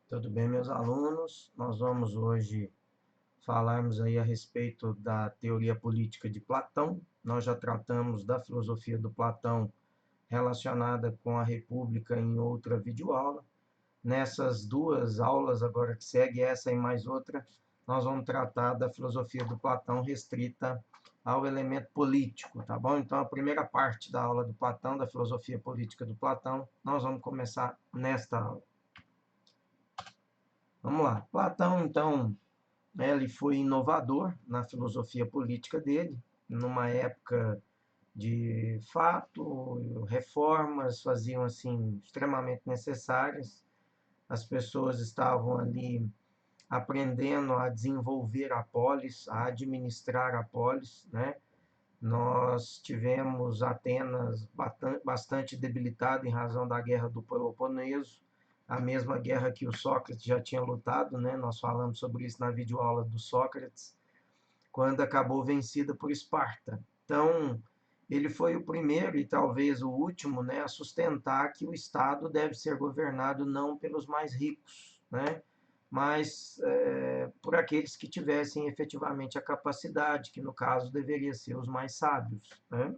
Tudo bem, meus alunos? Nós vamos hoje falarmos aí a respeito da teoria política de Platão. Nós já tratamos da filosofia do Platão relacionada com a República em outra videoaula. Nessas duas aulas agora que segue, essa e mais outra, nós vamos tratar da filosofia do Platão restrita ao elemento político, tá bom? Então, a primeira parte da aula do Platão, da filosofia política do Platão, nós vamos começar nesta aula. Vamos lá. Platão, então, ele foi inovador na filosofia política dele, numa época de fato, reformas faziam assim extremamente necessárias. As pessoas estavam ali aprendendo a desenvolver a polis, a administrar a polis, né? Nós tivemos Atenas bastante debilitada em razão da guerra do Peloponeso, a mesma guerra que o Sócrates já tinha lutado, né? Nós falamos sobre isso na videoaula do Sócrates, quando acabou vencida por Esparta. Então, ele foi o primeiro e talvez o último, né, a sustentar que o Estado deve ser governado não pelos mais ricos, né, mas por aqueles que tivessem efetivamente a capacidade, que no caso deveria ser os mais sábios, né?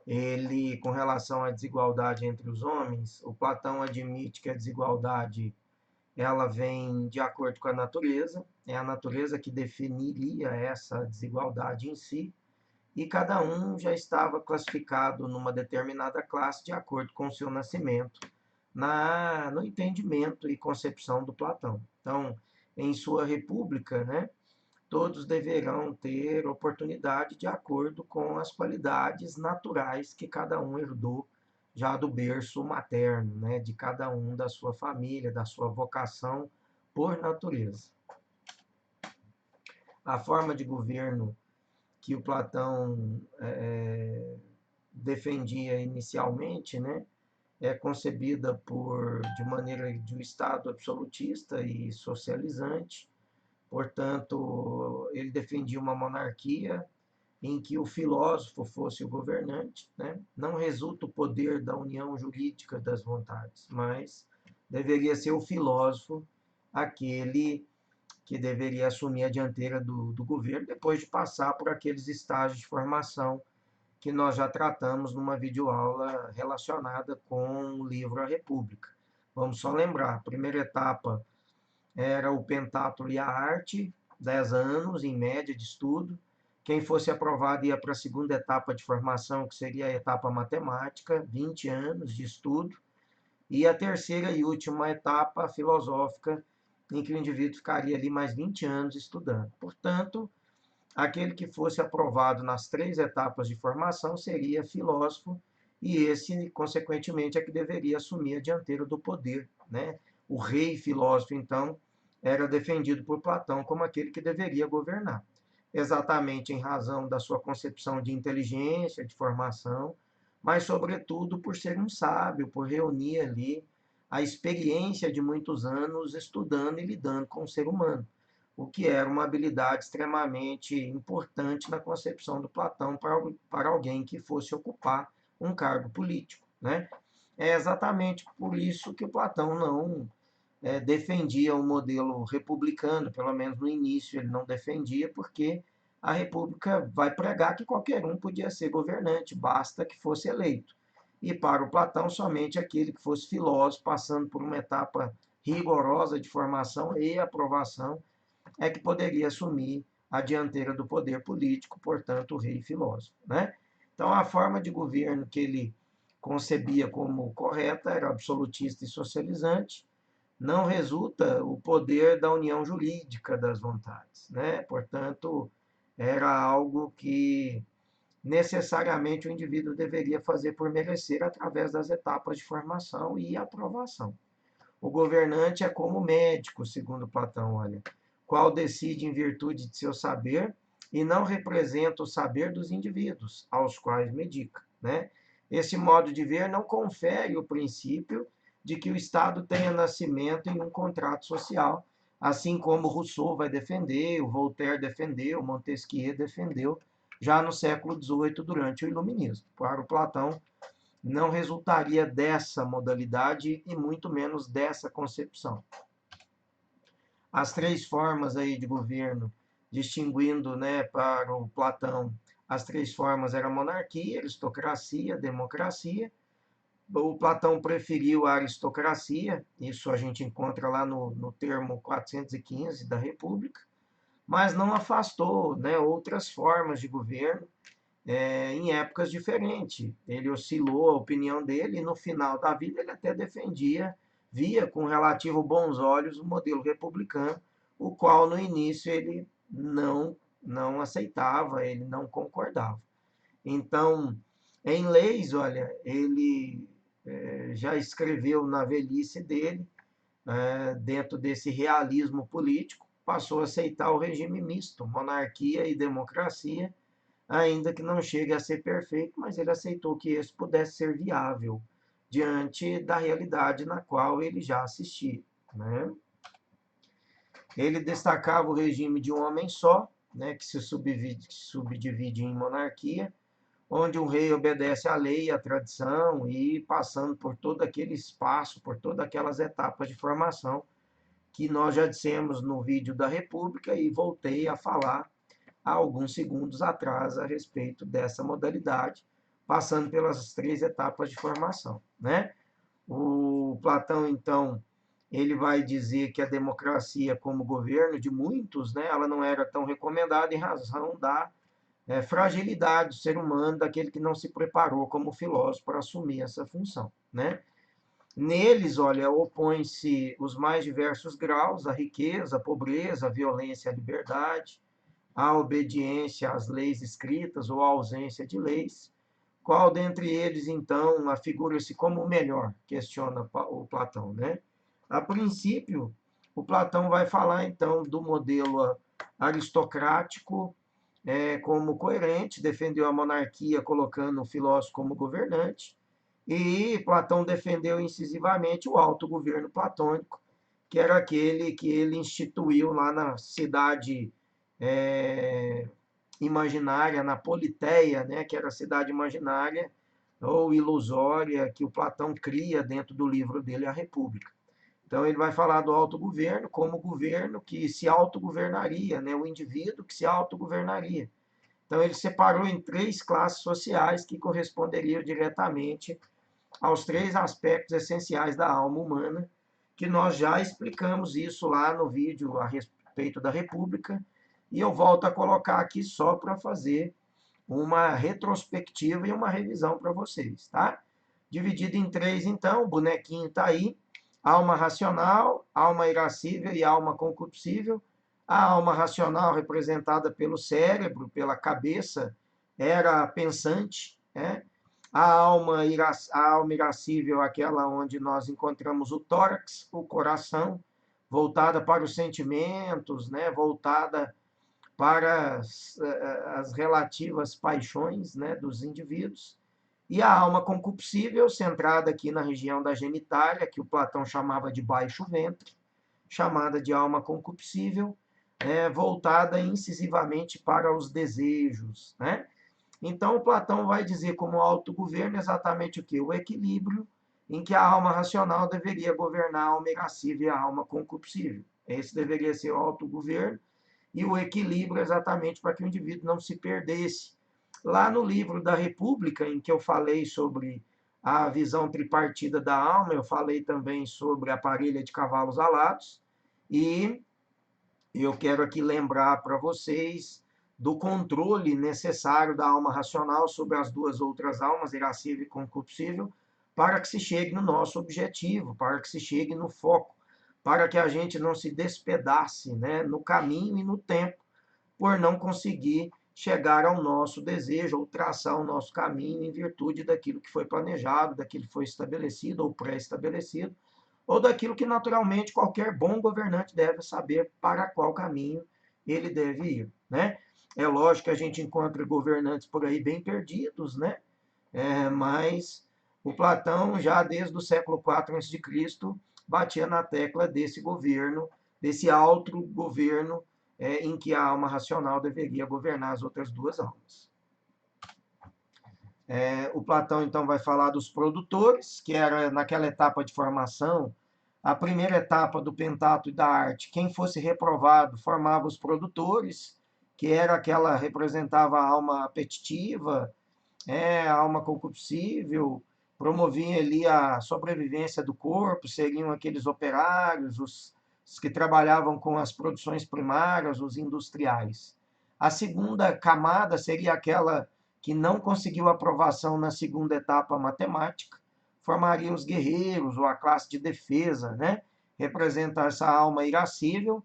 Ele, com relação à desigualdade entre os homens, o Platão admite que a desigualdade ela vem de acordo com a natureza, é a natureza que definiria essa desigualdade em si, e cada um já estava classificado numa determinada classe de acordo com o seu nascimento, no entendimento e concepção do Platão. Então, em sua república, né, todos deverão ter oportunidade de acordo com as qualidades naturais que cada um herdou já do berço materno, né, de cada um da sua família, da sua vocação por natureza. A forma de governo que o Platão defendia inicialmente, né, é concebida de maneira de um Estado absolutista e socializante. Portanto, ele defendia uma monarquia em que o filósofo fosse o governante, né? Não resulta o poder da união jurídica das vontades, mas deveria ser o filósofo aquele que deveria assumir a dianteira do governo, depois de passar por aqueles estágios de formação que nós já tratamos numa videoaula relacionada com o livro A República. Vamos só lembrar, a primeira etapa era o pentatlo e a arte, 10 anos em média de estudo. Quem fosse aprovado ia para a segunda etapa de formação, que seria a etapa matemática, 20 anos de estudo. E a terceira e última etapa filosófica, em que o indivíduo ficaria ali mais 20 anos estudando. Portanto, aquele que fosse aprovado nas 3 etapas de formação seria filósofo, e esse, consequentemente, é que deveria assumir a dianteira do poder, né? O rei filósofo, então, era defendido por Platão como aquele que deveria governar, exatamente em razão da sua concepção de inteligência, de formação, mas, sobretudo, por ser um sábio, por reunir ali a experiência de muitos anos estudando e lidando com o ser humano, o que era uma habilidade extremamente importante na concepção do Platão para alguém que fosse ocupar um cargo político, né? É exatamente por isso que o Platão não defendia o modelo republicano, pelo menos no início ele não defendia, porque a república vai pregar que qualquer um podia ser governante, basta que fosse eleito. E para o Platão, somente aquele que fosse filósofo, passando por uma etapa rigorosa de formação e aprovação, é que poderia assumir a dianteira do poder político, portanto, o rei filósofo, né? Então, a forma de governo que ele concebia como correta era absolutista e socializante. Não resulta o poder da união jurídica das vontades, né? Portanto, era algo que necessariamente o indivíduo deveria fazer por merecer através das etapas de formação e aprovação. O governante é como médico, segundo Platão, olha, qual decide em virtude de seu saber e não representa o saber dos indivíduos, aos quais medica, né? Esse modo de ver não confere o princípio de que o Estado tenha nascimento em um contrato social, assim como Rousseau vai defender, o Voltaire defendeu, Montesquieu defendeu, já no século XVIII, durante o Iluminismo. Para o Platão, não resultaria dessa modalidade e muito menos dessa concepção. As três formas aí de governo, distinguindo, né, para o Platão, as três formas eram monarquia, aristocracia, democracia. O Platão preferiu a aristocracia, isso a gente encontra lá no termo 415 da República, mas não afastou, né, outras formas de governo em épocas diferentes. Ele oscilou a opinião dele e no final da vida ele até defendia, via com relativo bons olhos o modelo republicano, o qual no início ele não aceitava, ele não concordava. Então, em leis, olha, ele já escreveu na velhice dele, dentro desse realismo político, passou a aceitar o regime misto, monarquia e democracia, ainda que não chegue a ser perfeito, mas ele aceitou que isso pudesse ser viável diante da realidade na qual ele já assistia, né? Ele destacava o regime de um homem só, né, que se subdivide em monarquia, onde o rei obedece à lei e à tradição e passando por todo aquele espaço, por todas aquelas etapas de formação que nós já dissemos no vídeo da República e voltei a falar há alguns segundos atrás a respeito dessa modalidade, passando pelas três etapas de formação, né? O Platão, então, ele vai dizer que a democracia como governo de muitos, né, ela não era tão recomendada em razão da fragilidade do ser humano, daquele que não se preparou como filósofo para assumir essa função, né? Neles, olha, opõem-se os mais diversos graus, a riqueza, a pobreza, a violência, a liberdade, a obediência às leis escritas ou a ausência de leis. Qual dentre eles, então, afigura-se como o melhor? Questiona o Platão, né? A princípio, o Platão vai falar, então, do modelo aristocrático como coerente, defendeu a monarquia colocando o filósofo como governante, e Platão defendeu incisivamente o autogoverno platônico, que era aquele que ele instituiu lá na cidade imaginária, na Politeia, né, que era a cidade imaginária ou ilusória que o Platão cria dentro do livro dele, A República. Então, ele vai falar do autogoverno como governo que se autogovernaria, né, o indivíduo que se autogovernaria. Então, ele separou em três classes sociais que corresponderiam diretamente aos três aspectos essenciais da alma humana, que nós já explicamos isso lá no vídeo a respeito da República, e eu volto a colocar aqui só para fazer uma retrospectiva e uma revisão para vocês, tá? Dividido em três, então, o bonequinho está aí, alma racional, alma irascível e alma concupiscível. A alma racional, representada pelo cérebro, pela cabeça, era pensante, né? A alma irascível, aquela onde nós encontramos o tórax, o coração, voltada para os sentimentos, né? Voltada para as relativas paixões, né, dos indivíduos. E a alma concupiscível, centrada aqui na região da genitália, que o Platão chamava de baixo ventre, chamada de alma concupiscível, voltada incisivamente para os desejos, né? Então, o Platão vai dizer como autogoverno exatamente o que? O equilíbrio em que a alma racional deveria governar a alma irascível e a alma concupiscível. Esse deveria ser o autogoverno e o equilíbrio exatamente para que o indivíduo não se perdesse. Lá no livro da República, em que eu falei sobre a visão tripartida da alma, eu falei também sobre a parelha de cavalos alados, e eu quero aqui lembrar para vocês do controle necessário da alma racional sobre as duas outras almas, irascível e concupiscível, para que se chegue no nosso objetivo, para que se chegue no foco, para que a gente não se despedace, né, no caminho e no tempo, por não conseguir chegar ao nosso desejo ou traçar o nosso caminho em virtude daquilo que foi planejado, daquilo que foi estabelecido ou pré-estabelecido, ou daquilo que naturalmente qualquer bom governante deve saber para qual caminho ele deve ir, né? É lógico que a gente encontra governantes por aí bem perdidos, né? Mas o Platão, já desde o século IV a.C., batia na tecla desse governo, desse autogoverno, em que a alma racional deveria governar as outras duas almas. O Platão, então, vai falar dos produtores, que era naquela etapa de formação, a primeira etapa do Pentatlo e da arte. Quem fosse reprovado formava os produtores, que era aquela, representava a alma apetitiva, a alma concupiscível, promovia ali a sobrevivência do corpo, seriam aqueles operários, os que trabalhavam com as produções primárias, os industriais. A segunda camada seria aquela que não conseguiu aprovação na segunda etapa matemática, formaria os guerreiros ou a classe de defesa, né? Representa essa alma irascível,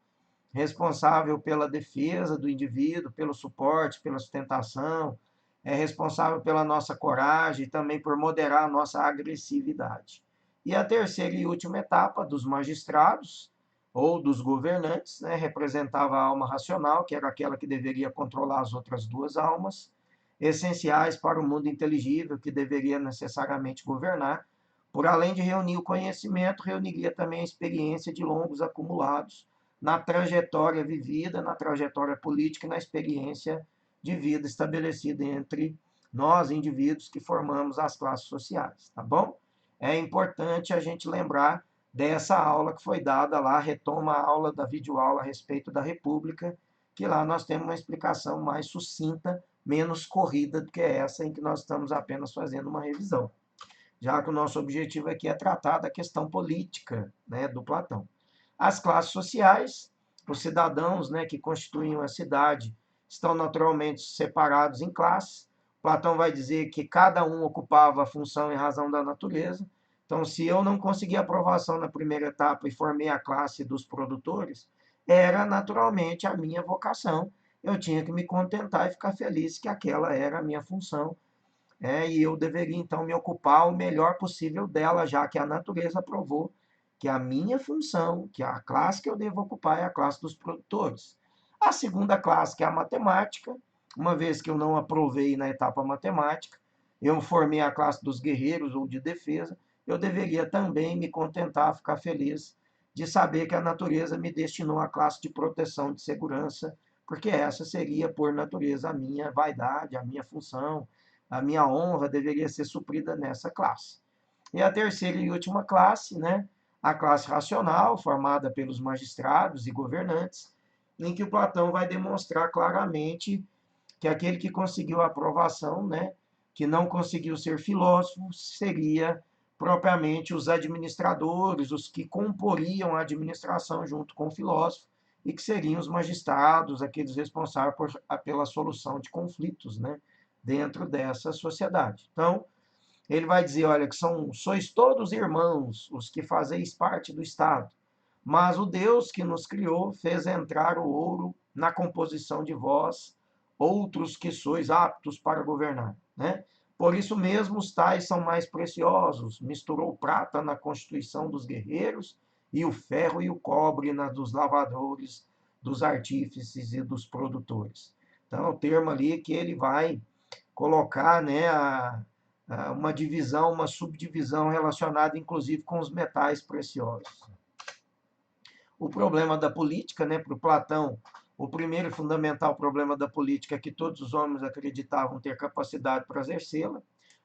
responsável pela defesa do indivíduo, pelo suporte, pela sustentação, é responsável pela nossa coragem e também por moderar a nossa agressividade. E a terceira e última etapa dos magistrados ou dos governantes, né, representava a alma racional, que era aquela que deveria controlar as outras duas almas, essenciais para o mundo inteligível, que deveria necessariamente governar. Por além de reunir o conhecimento, reuniria também a experiência de longos acumulados na trajetória vivida, na trajetória política e na experiência de vida estabelecida entre nós, indivíduos que formamos as classes sociais, tá bom? É importante a gente lembrar dessa aula que foi dada lá, retoma a aula da videoaula a respeito da República, que lá nós temos uma explicação mais sucinta, menos corrida do que essa, em que nós estamos apenas fazendo uma revisão, já que o nosso objetivo aqui é tratar da questão política, né, do Platão. As classes sociais, os cidadãos, né, que constituem a cidade, estão naturalmente separados em classes. Platão vai dizer que cada um ocupava a função em razão da natureza. Então, se eu não consegui aprovação na primeira etapa e formei a classe dos produtores, era naturalmente a minha vocação. Eu tinha que me contentar e ficar feliz que aquela era a minha função. E eu deveria, então, me ocupar o melhor possível dela, já que a natureza provou que a minha função, que a classe que eu devo ocupar é a classe dos produtores. A segunda classe, que é a matemática, uma vez que eu não aprovei na etapa matemática, eu formei a classe dos guerreiros ou de defesa, eu deveria também me contentar, ficar feliz de saber que a natureza me destinou à classe de proteção, de segurança, porque essa seria, por natureza, a minha vaidade, a minha função, a minha honra deveria ser suprida nessa classe. E a terceira e última classe, né, a classe racional, formada pelos magistrados e governantes, em que o Platão vai demonstrar claramente que aquele que conseguiu a aprovação, né, que não conseguiu ser filósofo, seria propriamente os administradores, os que comporiam a administração junto com o filósofo, e que seriam os magistrados, aqueles responsáveis pela solução de conflitos, né, dentro dessa sociedade. Então, ele vai dizer, olha, que sois todos irmãos, os que fazeis parte do Estado, mas o Deus que nos criou fez entrar o ouro na composição de vós, outros que sois aptos para governar, né? Por isso mesmo os tais são mais preciosos, misturou prata na constituição dos guerreiros e o ferro e o cobre na dos lavradores, dos artífices e dos produtores. Então, é o termo ali que ele vai colocar, né, uma divisão, uma subdivisão relacionada inclusive com os metais preciosos. O problema da política, né, para o Platão, o primeiro e fundamental problema da política é que todos os homens acreditavam ter capacidade para exercê-la,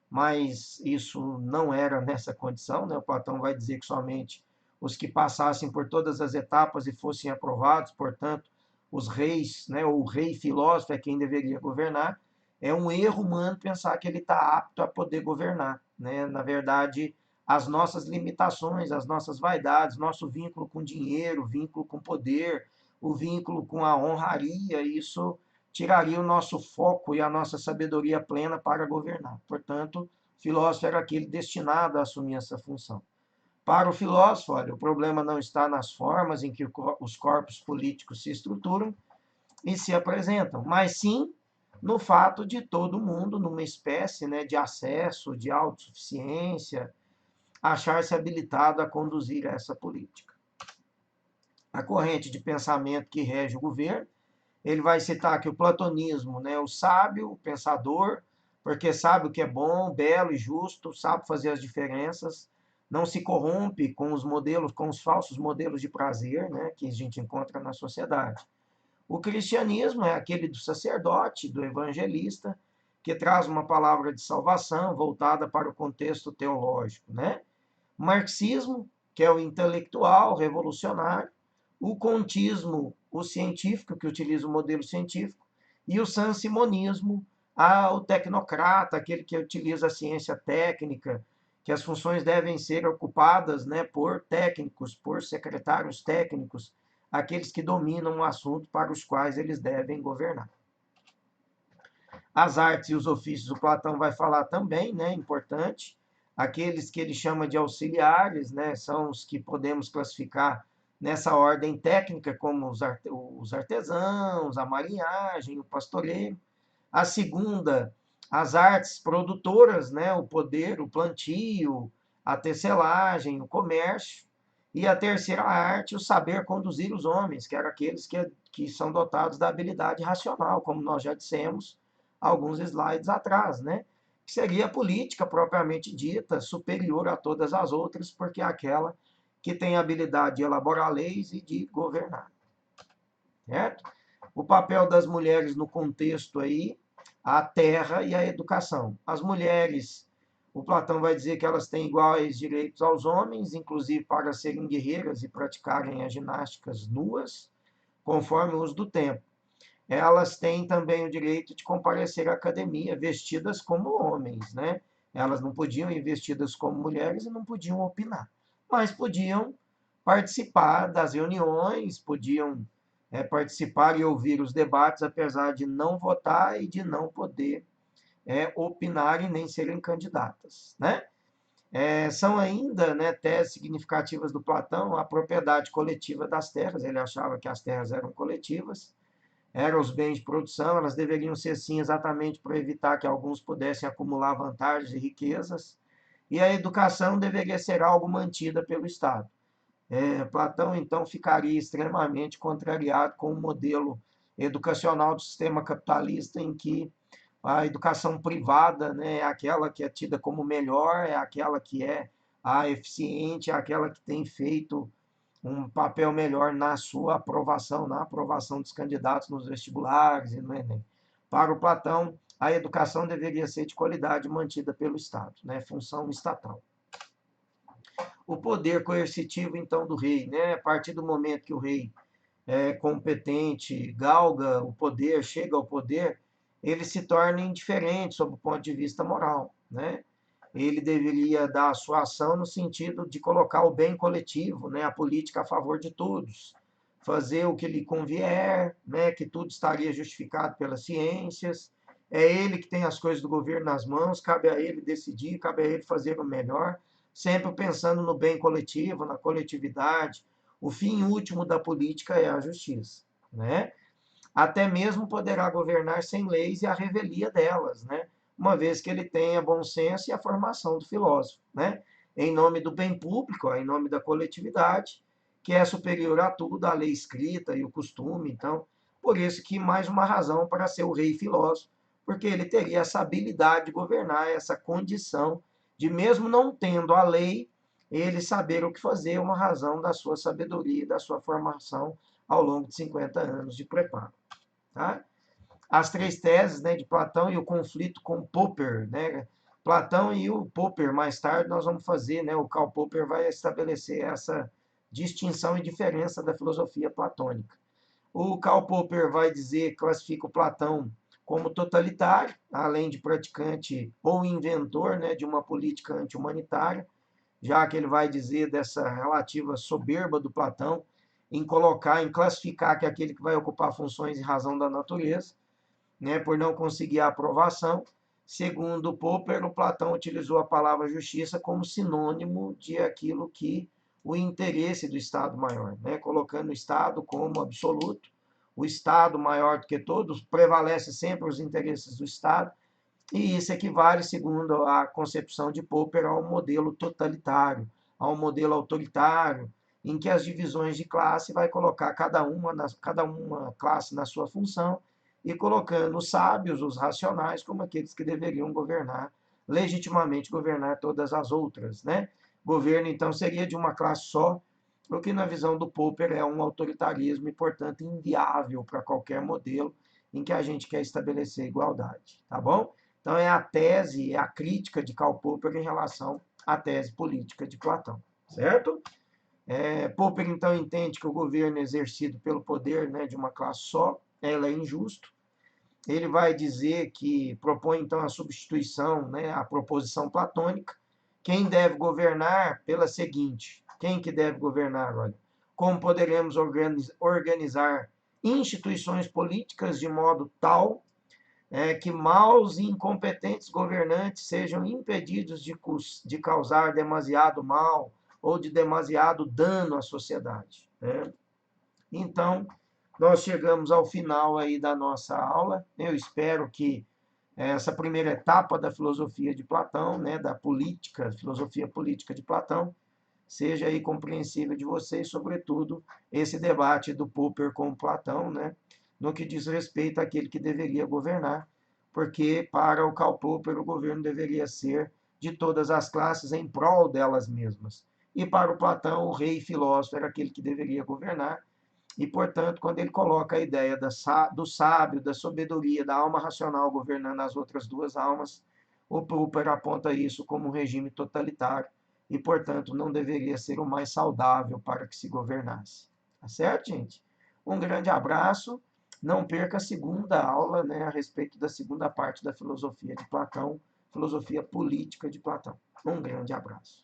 mas isso não era nessa condição, né? O Platão vai dizer que somente os que passassem por todas as etapas e fossem aprovados, portanto, os reis, né, ou o rei filósofo é quem deveria governar. É um erro humano pensar que ele está apto a poder governar, né? Na verdade, as nossas limitações, as nossas vaidades, nosso vínculo com dinheiro, vínculo com poder, o vínculo com a honraria, isso tiraria o nosso foco e a nossa sabedoria plena para governar. Portanto, o filósofo era aquele destinado a assumir essa função. Para o filósofo, olha, o problema não está nas formas em que os corpos políticos se estruturam e se apresentam, mas sim no fato de todo mundo, numa espécie, né, de acesso, de autossuficiência, achar-se habilitado a conduzir essa política. A corrente de pensamento que rege o governo, ele vai citar aqui o platonismo, né, o sábio, o pensador, porque sabe o que é bom, belo e justo, sabe fazer as diferenças, não se corrompe com os modelos, com os falsos modelos de prazer, né, que a gente encontra na sociedade. O cristianismo é aquele do sacerdote, do evangelista, que traz uma palavra de salvação voltada para o contexto teológico, né? O marxismo, que é o intelectual, revolucionário, o contismo, o científico, que utiliza o modelo científico, e o sansimonismo, o tecnocrata, aquele que utiliza a ciência técnica, que as funções devem ser ocupadas, né, por técnicos, por secretários técnicos, aqueles que dominam o assunto para os quais eles devem governar. As artes e os ofícios, o Platão vai falar também, né, importante. Aqueles que ele chama de auxiliares, né, são os que podemos classificar nessa ordem técnica, como os artesãos, a marinhagem, o pastoreio. A segunda, as artes produtoras, né, o poder, o plantio, a tecelagem, o comércio. E a terceira arte, o saber conduzir os homens, que eram aqueles que são dotados da habilidade racional, como nós já dissemos alguns slides atrás, né? Que seria a política propriamente dita, superior a todas as outras, porque é aquela que tem a habilidade de elaborar leis e de governar. Certo? O papel das mulheres no contexto aí, a terra e a educação. As mulheres, o Platão vai dizer que elas têm iguais direitos aos homens, inclusive para serem guerreiras e praticarem as ginásticas nuas, conforme o uso do tempo. Elas têm também o direito de comparecer à academia vestidas como homens, né? Elas não podiam ir vestidas como mulheres e não podiam opinar, mas podiam participar das reuniões, podiam participar e ouvir os debates, apesar de não votar e de não poder opinar e nem serem candidatas, né? São ainda, né, teses significativas do Platão a propriedade coletiva das terras. Ele achava que as terras eram coletivas, eram os bens de produção, elas deveriam ser sim exatamente para evitar que alguns pudessem acumular vantagens e riquezas, e a educação deveria ser algo mantida pelo Estado. Platão, então, ficaria extremamente contrariado com o modelo educacional do sistema capitalista, em que a educação privada, né, é aquela que é tida como melhor, é aquela que é a eficiente, é aquela que tem feito um papel melhor na sua aprovação, na aprovação dos candidatos nos vestibulares e no Enem. Para o Platão, a educação deveria ser de qualidade mantida pelo Estado, né, função estatal. O poder coercitivo, então, do rei, né, a partir do momento que o rei é competente, galga o poder, chega ao poder, ele se torna indiferente sob o ponto de vista moral, né? Ele deveria dar a sua ação no sentido de colocar o bem coletivo, né, a política a favor de todos, fazer o que lhe convier, né, que tudo estaria justificado pelas ciências. É ele que tem as coisas do governo nas mãos, cabe a ele decidir, cabe a ele fazer o melhor, sempre pensando no bem coletivo, na coletividade. O fim último da política é a justiça, né? Até mesmo poderá governar sem leis e a revelia delas, né? Uma vez que ele tenha bom senso e a formação do filósofo, né? Em nome do bem público, em nome da coletividade, que é superior a tudo, a lei escrita e o costume. Então, por isso que mais uma razão para ser o rei filósofo, porque ele teria essa habilidade de governar, essa condição de, mesmo não tendo a lei, ele saber o que fazer, uma razão da sua sabedoria e da sua formação ao longo de 50 anos de preparo. Tá? As três teses, né, de Platão e o conflito com Popper, né? Platão e o Popper, mais tarde nós vamos fazer, né, o Karl Popper vai estabelecer essa distinção e diferença da filosofia platônica. O Karl Popper vai dizer, classifica o Platão como totalitário, além de praticante ou inventor, né, de uma política anti-humanitária, já que ele vai dizer dessa relativa soberba do Platão em colocar, em classificar que é aquele que vai ocupar funções em razão da natureza, né, por não conseguir a aprovação. Segundo Popper, o Platão utilizou a palavra justiça como sinônimo de aquilo que o interesse do Estado maior, né, colocando o Estado como absoluto, o Estado maior do que todos, prevalece sempre os interesses do Estado, e isso equivale, segundo a concepção de Popper, ao modelo totalitário, ao modelo autoritário, em que as divisões de classe vai colocar cada uma classe na sua função e colocando os sábios, os racionais, como aqueles que deveriam governar, legitimamente governar todas as outras, né? Governo, então, seria de uma classe só, o que na visão do Popper é um autoritarismo e, portanto, inviável para qualquer modelo em que a gente quer estabelecer igualdade, tá bom? Então, é a tese, é a crítica de Karl Popper em relação à tese política de Platão, certo? Popper, então, entende que o governo exercido pelo poder, né, de uma classe só, ela é injusto. Ele vai dizer que propõe, então, a substituição, né, a proposição platônica. Quem deve governar pela seguinte: quem que deve governar? Olha, como poderemos organizar instituições políticas de modo tal que maus e incompetentes governantes sejam impedidos de causar demasiado mal ou de demasiado dano à sociedade, né? Então, nós chegamos ao final aí da nossa aula. Eu espero que essa primeira etapa da filosofia de Platão, né, da política, filosofia política de Platão, seja aí compreensível de vocês, sobretudo esse debate do Popper com Platão, né, no que diz respeito àquele que deveria governar, porque para o Karl Popper o governo deveria ser de todas as classes em prol delas mesmas. E para o Platão, o rei filósofo era aquele que deveria governar, e, portanto, quando ele coloca a ideia do sábio, da sabedoria, da alma racional governando as outras duas almas, o Popper aponta isso como um regime totalitário e, portanto, não deveria ser o mais saudável para que se governasse. Tá certo, gente? Um grande abraço. Não perca a segunda aula, né, a respeito da segunda parte da filosofia de Platão, filosofia política de Platão. Um grande abraço.